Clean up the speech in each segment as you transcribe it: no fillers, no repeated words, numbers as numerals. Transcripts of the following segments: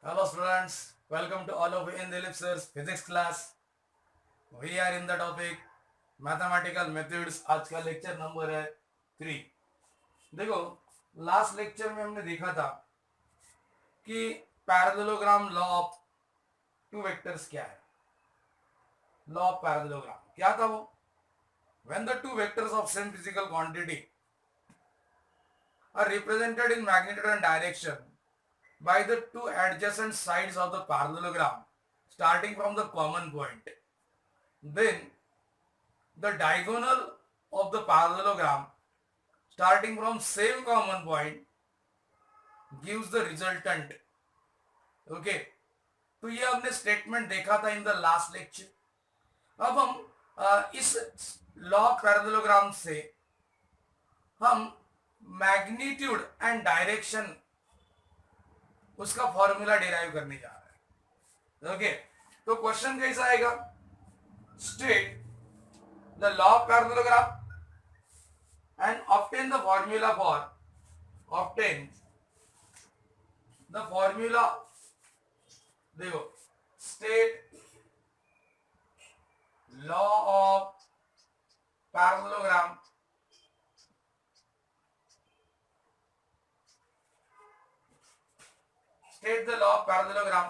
Hello students, welcome to all of you in the Ellipses physics class. We are in the topic mathematical methods. आज का lecture number है 3। देखो last lecture में हमने देखा था कि parallelogram law of two vectors क्या है। लॉ ऑफ पैरेललोग्राम क्या था वो? When the two vectors of same physical quantity are represented in magnitude and direction by the two adjacent sides of the parallelogram starting from the common point, then the diagonal of the parallelogram starting from same common point gives the resultant. Okay, तो ये हमने statement देखा था in the last lecture. अब हम इस law parallelogram से हम मैग्नीट्यूड एंड डायरेक्शन उसका फॉर्मूला डिराइव करने जा रहे हैं। ओके, तो क्वेश्चन कैसा आएगा? State the law of parallelogram and obtain the formula for obtain the formula. देखो, state law of parallelogram state the law of parallelogram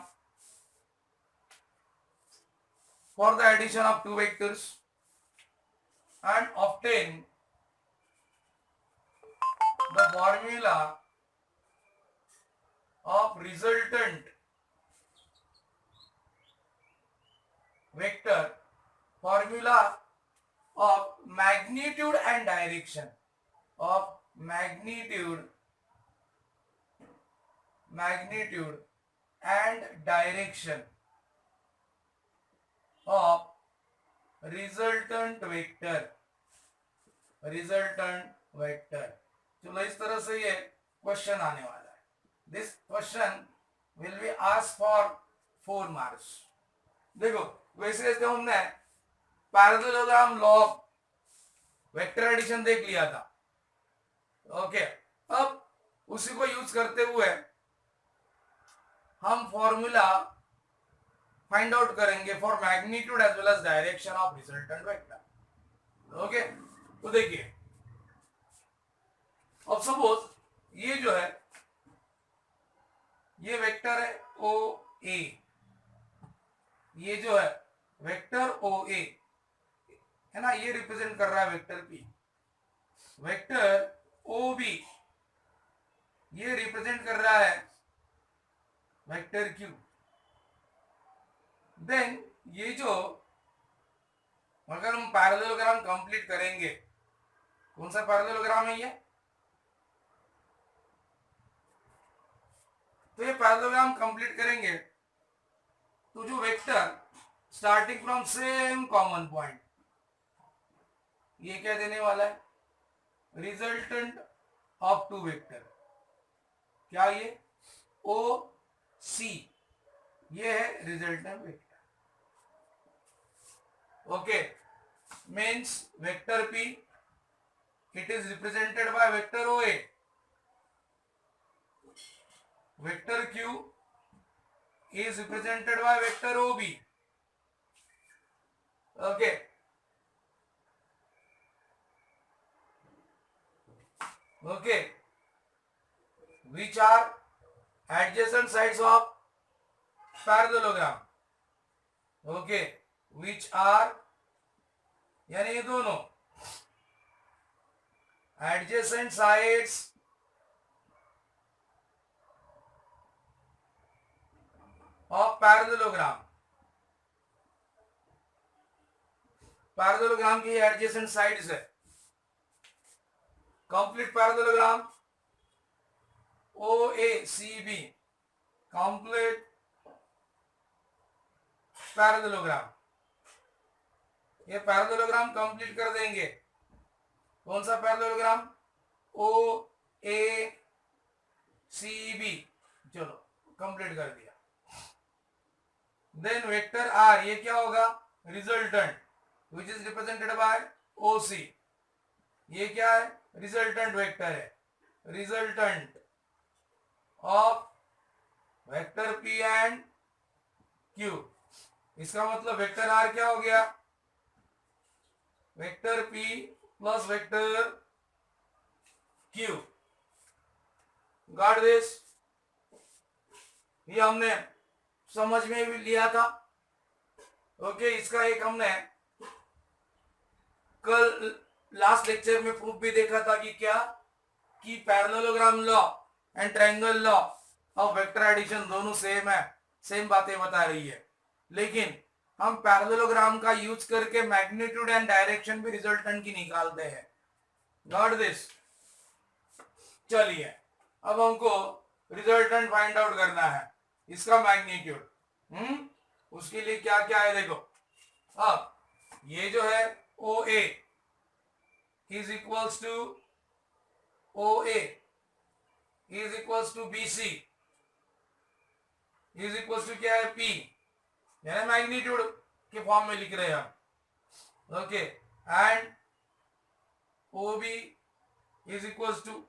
for the addition of two vectors and obtain the formula of resultant vector, formula of magnitude and direction of magnitude and direction of resultant vector। चलो इस तरह से ये question आने वाला है। This question will be asked for 4 marks. देखो, वैसे तो हमने parallelogram law of vector addition देख लिया था। ओके, अब उसी को यूज करते हुए हम फॉर्मूला फाइंड आउट करेंगे for magnitude as well as direction of resultant vector. Okay, तो देखिए, अब सपोज ये जो है ये वेक्टर है ओ ए, ये जो है वेक्टर ओ ए है ना, ये रिप्रेजेंट कर रहा है vector P. Vector O B ये रिप्रेजेंट कर रहा है वेक्टर क्यू। देन ये जो अगर हम पैरेललोग्राम कंप्लीट करेंगे, कौन सा पैरेललोग्राम है ये? तो ये पैरेललोग्राम कंप्लीट करेंगे तो जो vector starting from same common point, ये क्या देने वाला है? Resultant of two vector. क्या ये? ओ सी, ये है resultant vector. Okay, means vector P it is represented by vector O A, vector Q is represented by vector OB. Okay. Okay. Which are adjacent sides of parallelogram. Okay. Which are यानी ये दोनों adjacent sides of parallelogram। Parallelogram की adjacent sides है। Complete parallelogram O A C B, complete parallelogram. ये parallelogram complete कर देंगे। कौन सा parallelogram? O A C B. चलो कंप्लीट कर दिया। देन वेक्टर आर, ये क्या होगा? Resultant which is represented by O C. ये क्या है? रिजल्टेंट वेक्टर है। Resultant of vector P and Q. इसका मतलब वेक्टर आर क्या हो गया, vector P plus vector Q. Got this? ये हमने समझ में भी लिया था। ओके, इसका एक हमने कल लास्ट लेक्चर में प्रूफ भी देखा था कि क्या, कि parallelogram law and triangle law of vector addition दोनों सेम है, सेम बातें बता रही है। लेकिन हम पैरेललोग्राम का यूज करके मैग्नीट्यूड एंड डायरेक्शन भी रिजल्टेंट की निकालते हैं। Got this? चलिए, अब हमको रिजल्टेंट फाइंड आउट करना है, इसका मैग्नीट्यूड। उसके लिए क्या क्या है देखो। अब ये जो है O A is equals to O A is equals to B C is equals to क्या है, पी, यानी मैग्नीट्यूड के फॉर्म में लिख रहे हैं हम। Okay, and O B is equals to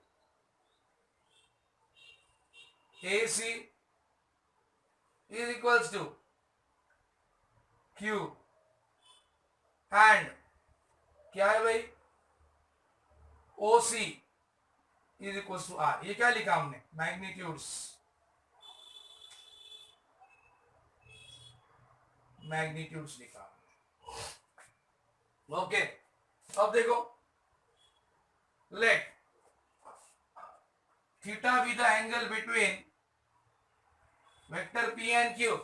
A C is equals to Q, and क्या है भाई, O C is equals to R. ये क्या लिखा हमने, मैग्नीट्यूड्स, मैग्नीट्यूड्स लिखा। ओके, अब देखो, let theta be the angle between vector P and Q.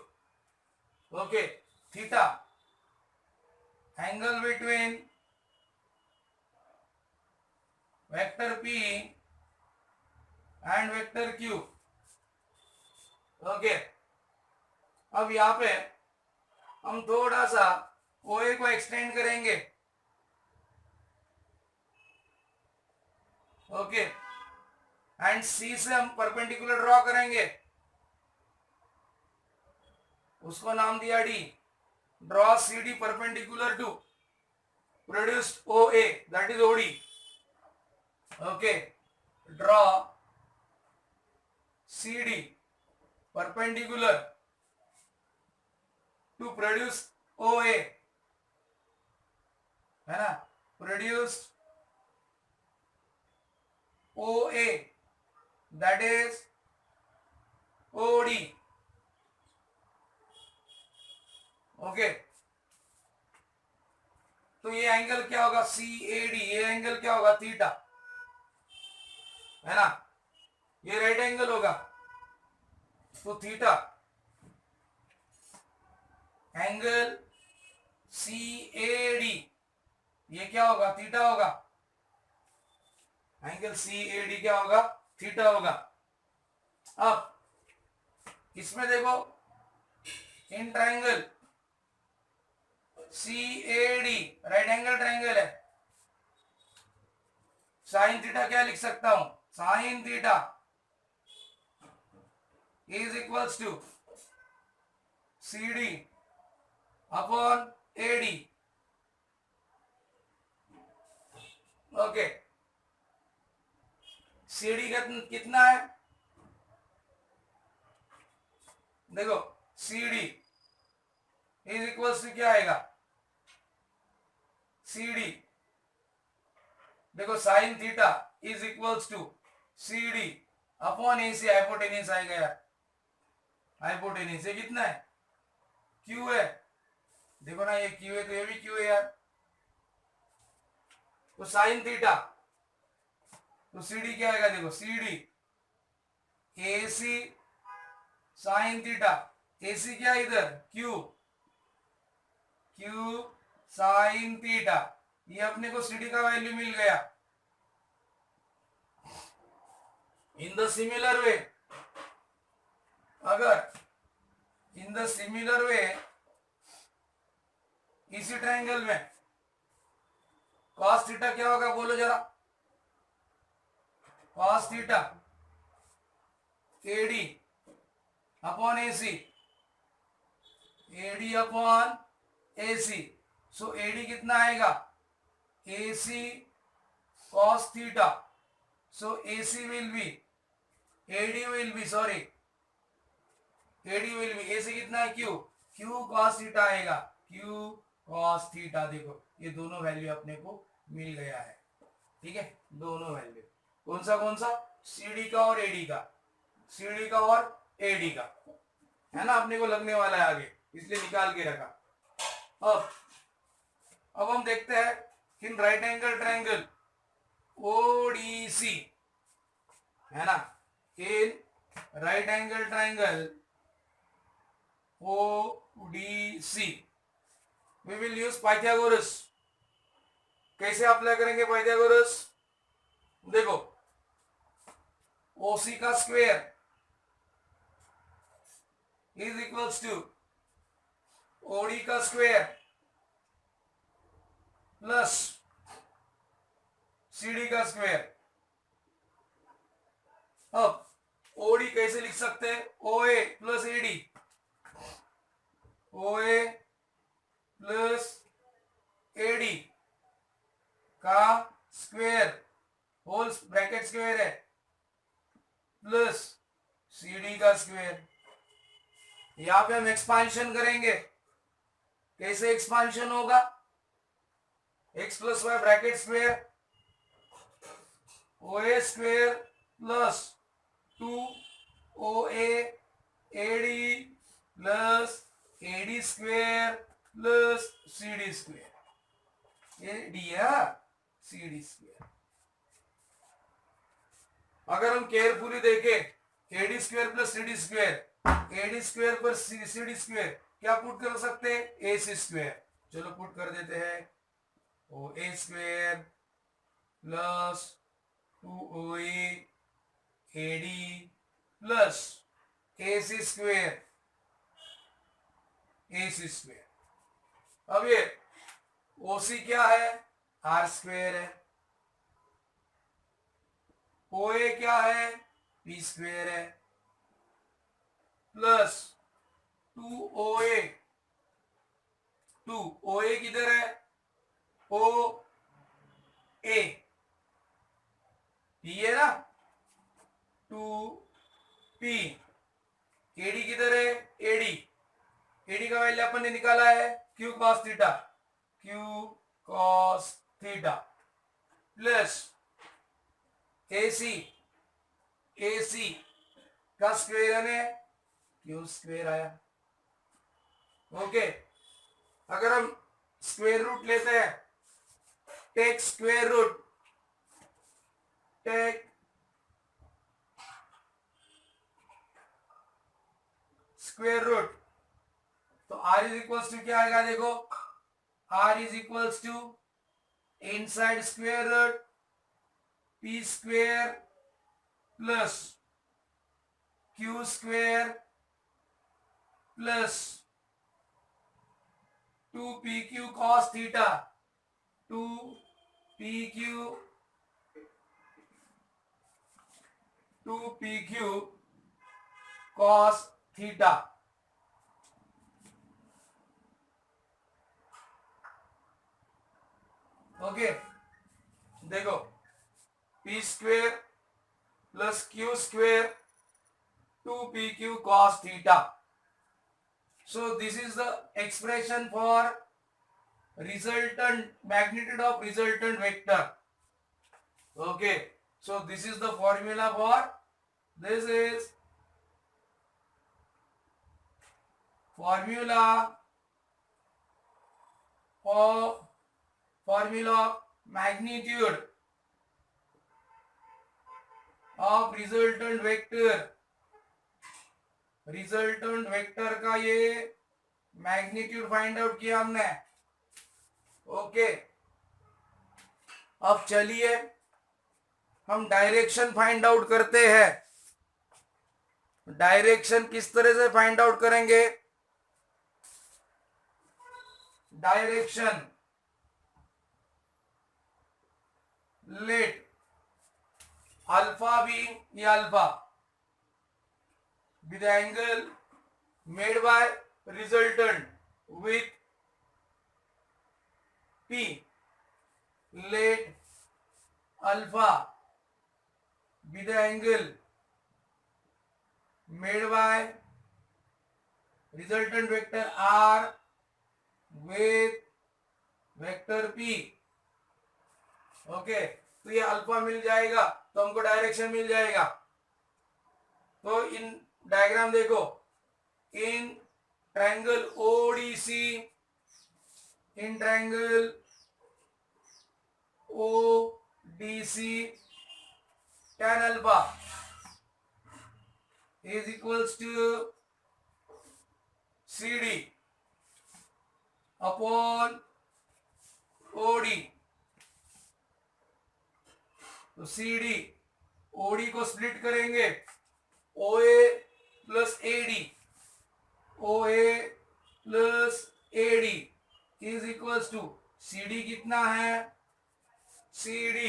Okay, theta angle between vector P and vector Q. Okay, अब यहां पे हम थोड़ा सा OA को एक्सटेंड करेंगे। ओके, एंड C से हम परपेंडिकुलर ड्रॉ करेंगे, उसको नाम दिया D। Draw CD perpendicular to produced OA, that is OD। Okay, draw CD perpendicular to produce OA, है ना, produced OA, that is OD। Okay, तो ये एंगल क्या होगा, CAD, ये एंगल क्या होगा, थीटा, है ना, ये राइट एंगल होगा। तो थीटा एंगल CAD, ये क्या होगा, थीटा होगा। एंगल CAD क्या होगा, थीटा होगा। अब इसमें देखो, in triangle CAD right angle triangle है, साइन थीटा क्या लिख सकता हूं, sine theta is equals to CD upon AD। Okay, CD कितना है, देखो CD इज इक्वल्स टू क्या आएगा, CD, देखो sine theta is equals to CD upon AC, hypotenuse आएगा यार, हाइपोटेन्यूस ये कितना है, Q है, देखो ना, ये Q है तो ये भी Q है यार। तो साइन थीटा, तो CD क्या आएगा, देखो CD AC sine theta, AC क्या इधर, Q साइन थीटा, ये अपने को CD का वैल्यू मिल गया। इन द सिमिलर वे, अगर इन द सिमिलर वे इसी ट्रायंगल में cos थीटा क्या होगा, बोलो जरा, cos theta AD upon AC, AD upon AC, so AD कितना आएगा, AC cos theta, so AC will be, AD will be, sorry, AD will be, A से कितना है क्यू, क्यू कॉस थीटा आएगा, क्यू कॉस थीटा। देखो ये दोनों value अपने को मिल गया है, ठीक है, दोनों वैल्यू। कौन सा, सीडी का और एडी का, सीडी का और एडी का, है ना, अपने को लगने वाला है आगे, इसलिए निकाल के रखा। अब हम देखते हैं in right angle triangle ODC, है ना, in right angle triangle ODC we will use Pythagoras. कैसे अप्लाई करेंगे पाइथागोरस, देखो ओसी का square is equals to OD का स्क्वायर प्लस सीडी का स्क्वायर। अब ओडी कैसे लिख सकते हैं, OA plus AD, OA plus AD का स्क्वायर होल ब्रैकेट स्क्वायर है प्लस सीडी का स्क्वायर। यहां पे हम एक्सपांशन करेंगे, कैसे एक्सपांशन होगा, X plus Y bracket square OA square plus 2 OA AD plus AD square plus CD square, AD है सीडी स्क्वायर। अगर हम केयरफुली देखें AD square plus CD square, AD square पर सीडी स्क्वायर क्या put कर सकते हैं, ए सी स्क्वायर। चलो पुट कर देते हैं, O A square plus 2OA AD plus A C square, A C square. अब ये ओसी क्या है, आर स्क्वायर है, ओए क्या है, पी स्क्वायर है प्लस 2OA, 2OA किधर है, ओ ए पी है ना, 2P, एडी किधर है, एडी, एडी का वैल्यू अपन ने निकाला है Q cos theta, Q cos theta plus AC, AC का स्क्वायर है क्यू स्क्वायर आया। ओके, अगर हम स्क्वायर रूट लेते हैं, take square root, take square root, तो आर इज इक्वल्स टू क्या आएगा, देखो R is equals to inside square root P square plus Q square plus 2PQ cos theta, 2PQ cos theta. Okay, देखो P square plus Q square 2PQ cos theta. So this is the expression for resultant magnitude of resultant vector. Okay, so this is the formula for, this is formula of magnitude of resultant vector, resultant vector का ये magnitude find out किया हमने। Okay, अब चलिए हम direction find out करते हैं। Direction किस तरह से फाइंड आउट करेंगे, डायरेक्शन लेट अल्फा बी या alpha with the angle made by resultant with P, let alpha be the angle made by resultant vector R with vector P. Okay, तो ये alpha मिल जाएगा तो हमको डायरेक्शन मिल जाएगा। तो in diagram देखो, in triangle ODC, in triangle ODC tan alpha is equals to CD upon OD। तो CD OD को स्प्लिट करेंगे, OA plus AD, OA plus AD is equals to CD कितना है, CD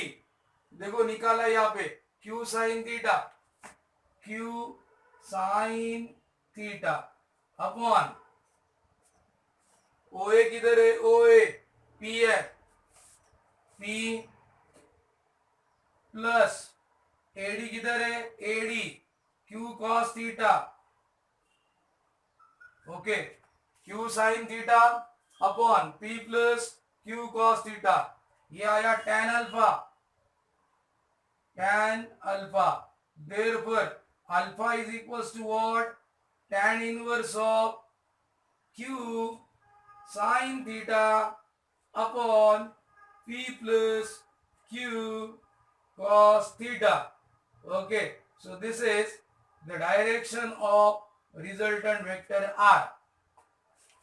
देखो निकाला यहाँ पे Q sine theta, Q sine theta upon OA किधर है, OA P है, P प्लस AD किधर है, AD Q cos theta. Okay, Q sine theta upon P plus Q cos theta, ये आया tan alpha, tan alpha। Therefore alpha is equals to what, tan inverse of Q sin theta upon P plus Q cos theta। Okay, so this is the direction of resultant vector R।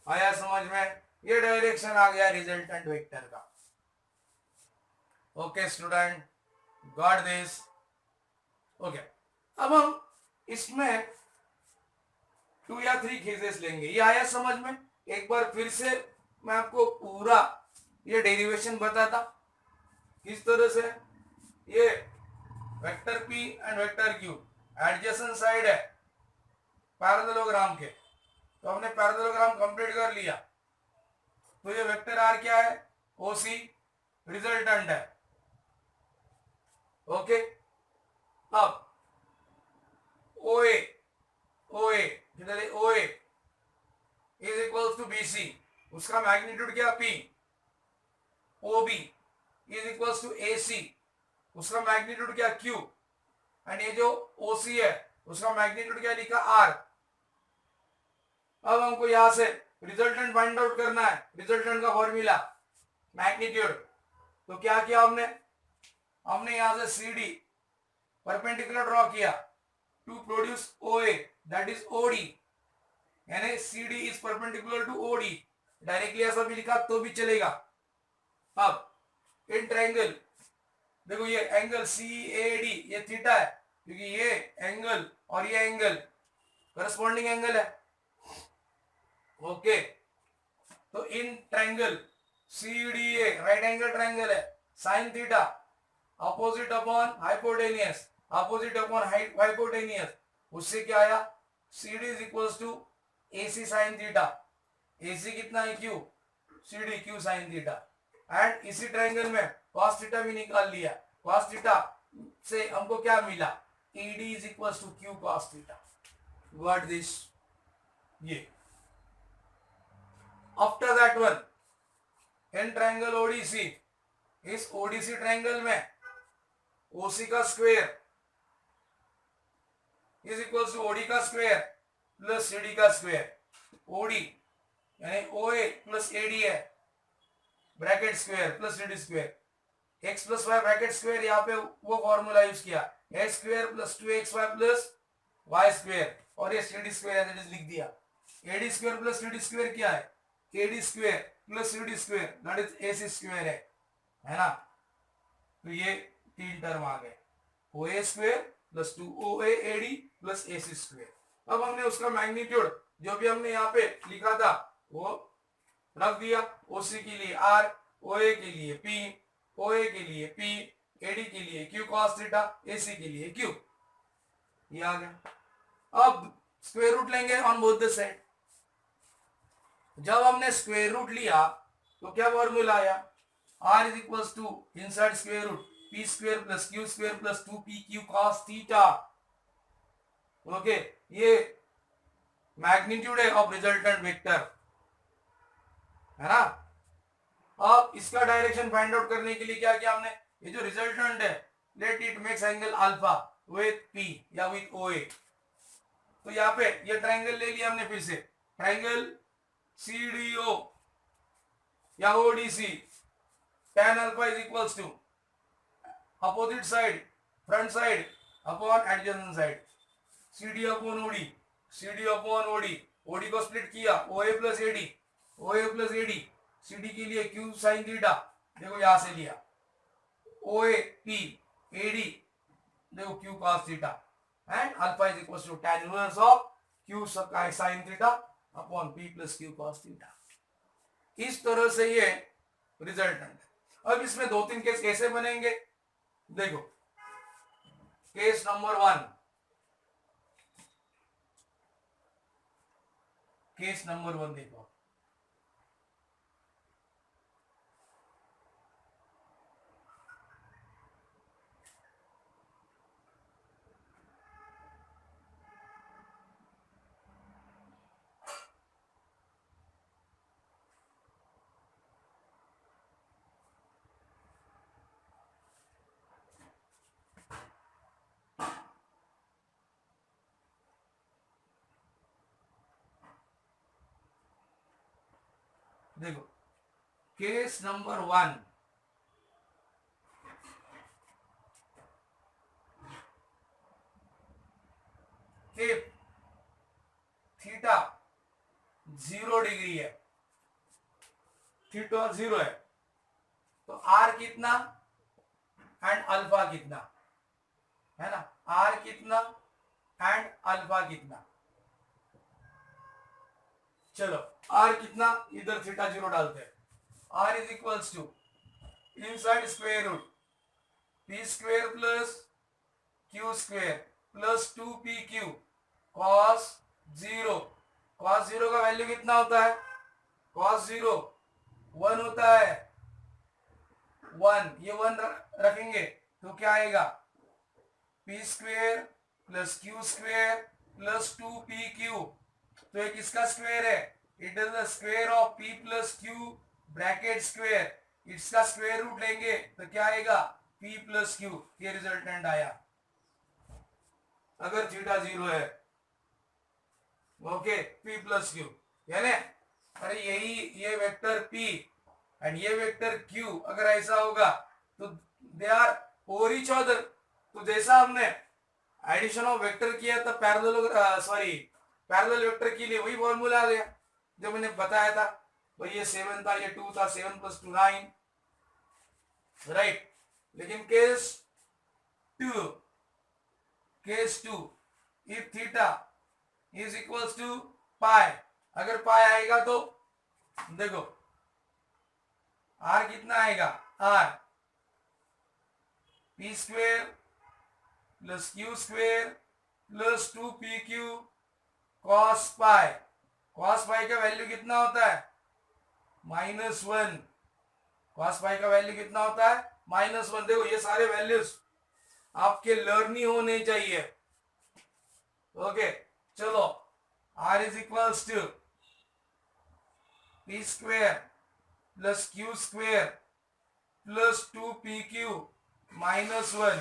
आया समझ में, ये direction आ गया resultant vector का। Okay student, got this. Okay, अब हम इसमें 2 या 3 केसेस लेंगे। ये आया समझ में? एक बार फिर से मैं आपको पूरा ये डेरिवेशन बताता किस तरह से। ये vector P and vector Q adjacent side है पैरेललोग्राम के, तो हमने पैरेललोग्राम कंप्लीट कर लिया। तो ये वेक्टर R क्या है, OC रिजल्टेंट है। ओके, अब OA किधर है, OA is equals to BC, उसका मैग्नीट्यूड क्या P। OB is equals to AC, उसका मैग्नीट्यूड क्या Q। एंड ये जो OC है उसका मैग्नीट्यूड क्या लिखा R। अब हमको यहां से रिजल्टेंट फाइंड आउट करना है, रिजल्टेंट का फॉर्मूला मैग्नीट्यूड। तो क्या किया हमने यहां से CD परपेंडिकुलर ड्रॉ किया to produce OA, that is OD, यानी CD is perpendicular to OD। Directly ऐसा भी लिखा तो भी चलेगा। अब इन ट्रायंगल देखो, ये एंगल CAD ये थीटा है, क्योंकि ये एंगल और ये एंगल करस्पॉन्डिंग एंगल है। ओके, तो in triangle CDA right angle triangle है, sine theta opposite upon hypotenuse, opposite upon hypotenuse, उससे क्या आया, CD is equals to AC sine theta. AC कितना है Q, CD Q sine theta. And इसी triangle में cos थीटा भी निकाल लिया, cos थीटा से हमको क्या मिला, ED is equals to Q cos theta. What this, ये after that one in triangle ODC, इस ODC ट्रायंगल में OC का square is equals to OD का स्क्वायर प्लस CD का स्क्वायर। OD यानी OA प्लस AD है, bracket square plus CD square, x plus Y bracket square, यहाँ पे वो फॉर्मूला यूज किया, x square plus 2xy plus Y square, और ये CD स्क्वायर है, लिख दिया। AD square plus CD square क्या है, AD square plus CD square that is AC square है ना। तो ये 3 टर्म आ गए, OA square plus 2OA AD plus AC square. अब हमने उसका मैग्नीट्यूड जो भी हमने यहाँ पे लिखा था वो रख दिया, OC के लिए R, OA के लिए P, OA के लिए P, AD के लिए Q cos थीटा, AC के लिए Q, ये आ गया। अब स्क्वायर रूट लेंगे ऑन बोथ द साइड। जब हमने स्क्वायर रूट लिया तो क्या फॉर्मूला आया, R is equals to inside square root P square plus Q square plus 2PQ cos theta. Okay, ये मैग्नीट्यूड है ऑफ रिजल्टेंट वेक्टर, है ना। अब इसका डायरेक्शन फाइंड आउट करने के लिए क्या किया हमने, ये जो रिजल्टेंट है let it makes angle alpha with P या विथ ओ ए। तो यहाँ पे ये ट्राइंगल ले लिया हमने, फिर से ट्राइंगल CDO या ODC, tan alpha is equals to opposite side front side upon adjacent side, CD upon OD, CD upon OD, OD को स्प्लिट किया OA plus AD, OA plus AD, CD के लिए Q साइन थीटा, देखो यहां से लिया OA P AD, देखो Q cos theta, and alpha is equals to tan inverse of Q sine theta upon P plus Q cos theta. इस तरह से ये रिजल्टेंट। अब इसमें दो तीन केस कैसे बनेंगे, देखो केस नंबर 1, केस नंबर 1 देखो, देखो case number 1, if theta 0 degree है, थीटा 0 है, तो आर कितना एंड अल्फा कितना, है ना, आर कितना एंड अल्फा कितना। चलो आर कितना, इधर थीटा 0 डालते हैं, R is equals to inside square root P square plus Q square plus 2pq cos 0, cos 0 का वैल्यू कितना होता है, cos 0 1 होता है, 1, ये 1 रखेंगे तो क्या आएगा, P square plus Q square plus 2pq, तो ये किसका स्क्वायर है, it is the square of p plus q bracket square, इसका स्क्वायर रूट लेंगे तो क्या आएगा, p प्लस q, ये रिजल्टेंट आया अगर थीटा 0 है, ओके, p प्लस q, यानी अरे यही ये वेक्टर p एंड ये वेक्टर q अगर ऐसा होगा तो they are over each other. तो जैसा हमने एडिशन ऑफ वेक्टर किया था पैरेलल वेक्टर के लिए, वही फॉर्मूला आ गया जो मैंने बताया था, तो ये 7 था, ये 2 था, 7 प्लस 2 9, राइट। लेकिन case 2 if theta is equals to pi, अगर पाई आएगा तो देखो आर कितना आएगा, R P square plus Q square plus 2pq cos pi, cos pi का वैल्यू कितना होता है, -1, cos पाई का वैल्यू कितना होता है, -1। देखो ये सारे वैल्यूज आपके लर्न ही होने चाहिए, ओके। चलो r is equals to P square plus Q square plus 2pq -1,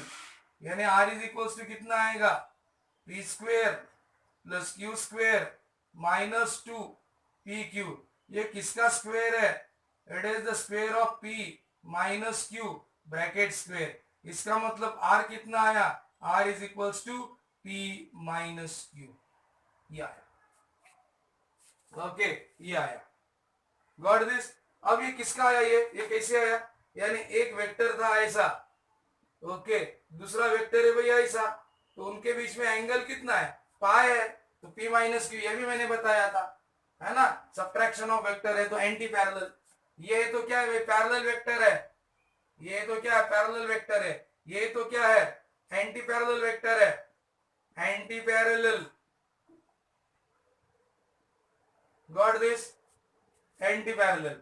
यानी r इज इक्वल्स टू कितना आएगा, P square plus Q square minus 2pq, ये किसका स्क्वायर है, it is the square of p minus q bracket square, इसका मतलब r कितना आया, r is equals to p minus q, ये आया, ओके, ये आया, गॉट दिस। अब ये किसका आया, ये कैसे आया, यानी एक वेक्टर था ऐसा, ओके, दूसरा वेक्टर है भैया ऐसा, तो उनके बीच में एंगल कितना है, पाई है, तो p माइनस क्यू, ये भी मैंने बताया था, है ना, सब्ट्रैक्शन ऑफ वेक्टर है तो एंटी पैरेलल, ये तो क्या है, पैरेलल वेक्टर है, ये तो क्या है, पैरेलल वेक्टर है, ये तो क्या है, एंटी पैरेलल वेक्टर है, anti parallel, got this, anti parallel,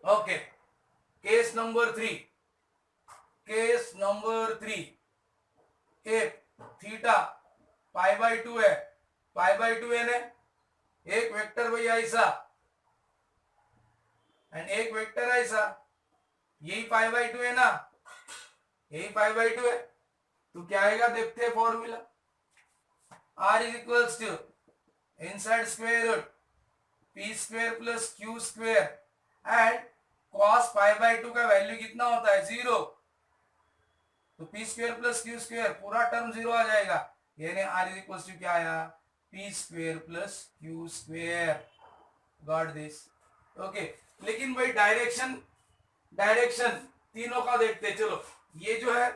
okay. Case number 3, case number 3, if theta pi by 2 है पाई बाई टू है ना, एक वेक्टर भाई ऐसा एंड एक वेक्टर ऐसा, यही पाई बाई टू है ना, यही पाई बाई टू है, तो क्या आएगा देखते हैं formula. R is equals to inside square root P square plus Q square and cos pi by two का वैल्यू कितना होता है 0, तो P square plus Q square पूरा टर्म 0 आ जाएगा, यानी आर इज इक्वल्स टू क्या आया P square plus Q square. Got this? Okay, लेकिन भाई डायरेक्शन तीनों का देखते, चलो ये जो है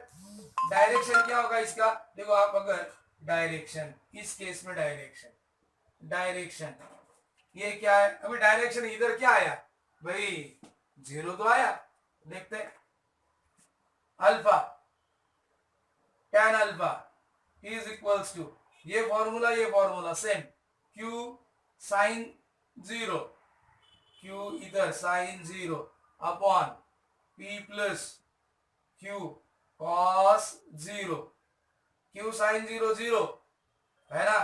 डायरेक्शन क्या होगा इसका, देखो आप अगर डायरेक्शन, इस केस में डायरेक्शन ये क्या है, अभी डायरेक्शन इधर क्या आया भाई 0 तो आया, देखते हैं alpha tan alpha is equals to ये formula same q sine 0, q इधर sine 0 upon p plus q cos 0, q sine 0 0 है ना,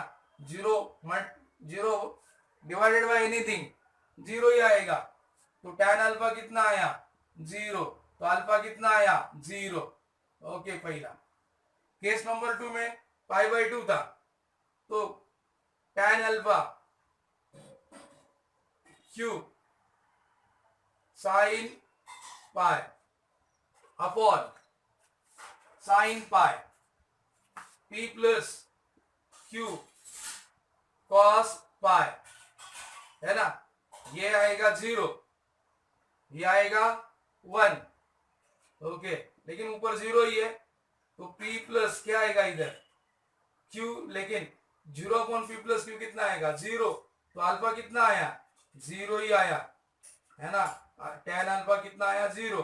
0 डिवाइडेड बाय एनीथिंग 0 ही आएगा, तो tan अल्फा कितना आया 0, तो अल्फा कितना आया 0। ओके, पहला केस नंबर 2 में पाई बाई 2 था, तो tan alpha q sine pi upon sine pi p plus q cos पाई, है ना, ये आएगा 0, ये आएगा 1। ओके, लेकिन ऊपर 0 ही है, तो p प्लस क्या आएगा इधर q, लेकिन 0 अपॉन p प्लस q कितना आएगा 0, तो अल्फा कितना आया 0 ही आया, है ना, tan अल्फा कितना आया 0,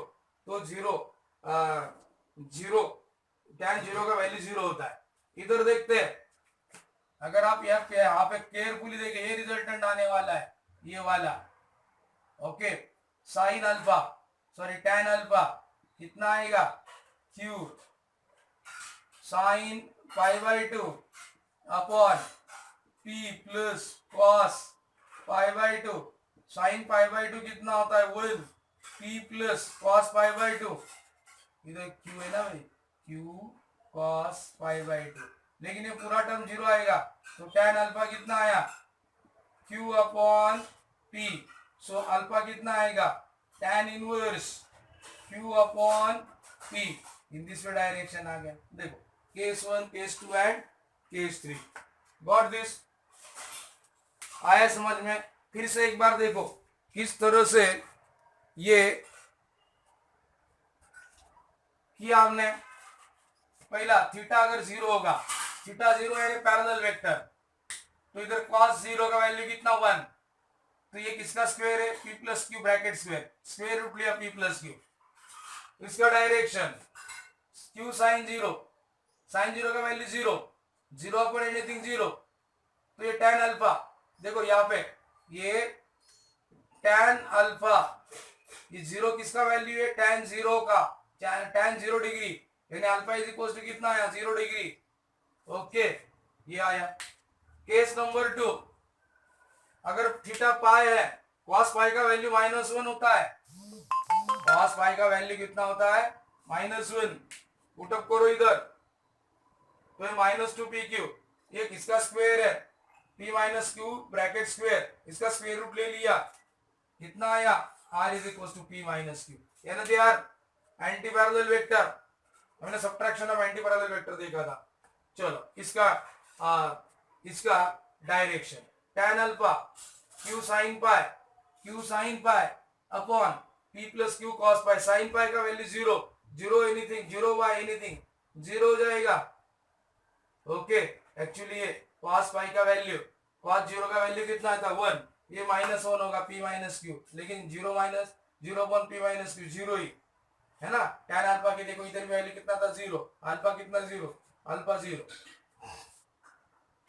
तो 0 tan 0 का वैल्यू 0 होता है। इधर देखते हैं, अगर आप यहाँ पे केयरफुली देखें, ये रिजल्टेंट आने वाला है, ये वाला। Okay, sine alpha tan alpha कितना आएगा q sine pi by 2 upon p plus cos pi by 2, sine pi by 2 कितना होता है 1, p plus cos pi by 2, इधर q है ना भाई, q cos पाई बाई 2, लेकिन ये पूरा टर्म 0 आएगा, तो tan अल्फा कितना आया q upon p, so alpha कितना आएगा tan inverse q upon p, in this way direction आ गया। देखो case 1, case 2 and case 3, got this? आया समझ में? फिर से एक बार देखो किस तरह से ये किया हमने। पहला थीटा अगर 0 होगा, थीटा 0 यानी पैरेलल वेक्टर, तो इधर cos 0 का वैल्यू कितना 1, तो ये किसका स्क्वायर है p plus Q bracket square root लिया p प्लस क्यू, इसका डायरेक्शन q साइन 0 का वैल्यू 0 अपॉन एनीथिंग 0, तो ये tan अल्फा, देखो यहाँ पे ये tan अल्फा, ये 0 किसका वैल्यू है tan 0 का, tan 0 डिग्री, यानी अल्फा इज इक्वल टू कितना आया 0 डिग्री। ओके, ये आया। केस नंबर 2, अगर थीटा पाई है, cos पाई का वैल्यू -1 होता है, cos पाई का वैल्यू कितना होता है -1, पुटअप करो इधर, तो ये -2pq, ये किसका स्क्वायर है p minus Q bracket square, इसका स्क्वायर रूट ले लिया, कितना आया r is equal to p minus Q, यानी they are anti parallel vector, हमने subtraction of anti parallel vector देखा था। चलो इसका direction tan alpha q sine pi upon p plus Q cos pi, sine pi का value 0 anything 0 bye anything 0 हो जाएगा। Okay, actually ये cos पाई का वैल्यू, cos 0 का वैल्यू कितना था 1, ये -1 होगा p माइनस क्यू, लेकिन 0 अपॉन p माइनस क्यू 0 ही है ना। tan अल्फा के देखो इधर वैल्यू कितना था 0, अल्फा कितना 0, अल्फा 0।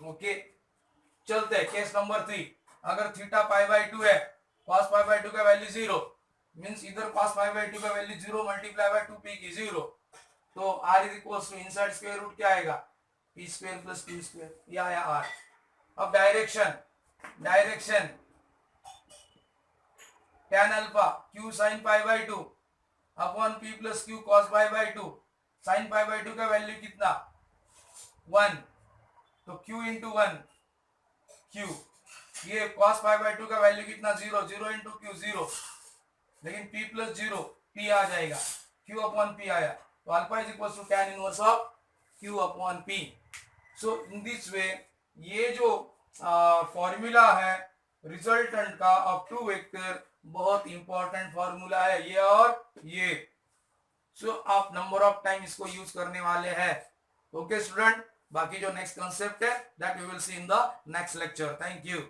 ओके, चलते हैं केस नंबर 3, अगर थीटा पाई बाई 2 है, cos पाई बाई 2 का वैल्यू 0, मींस इधर cos पाई बाई 2 का वैल्यू 0 मल्टीप्लाई बाय 2p की 0, तो r is equal to inside square root क्या आएगा p square plus q square, ये आया r। अब direction tan alpha q sin pi by 2 upon p plus q cos pi by 2, sin pi by 2 का value कितना 1, तो q into 1 q, ये cos pi by 2 का वैल्यू कितना 0, 0 into q 0, लेकिन p प्लस 0 p आ जाएगा, q upon p आया, तो alpha is equal to tan inverse of q upon p. So in this way ये जो फॉर्मूला है रिजल्टेंट का ऑफ टू वेक्टर बहुत इंपॉर्टेंट फॉर्मूला है ये और ये. सो आप नंबर ऑफ टाइम इसको यूज करने वाले हैं. ओके स्टूडेंट, बाकी जो नेक्स्ट कॉन्सेप्ट है that we will see in the next lecture. Thank you.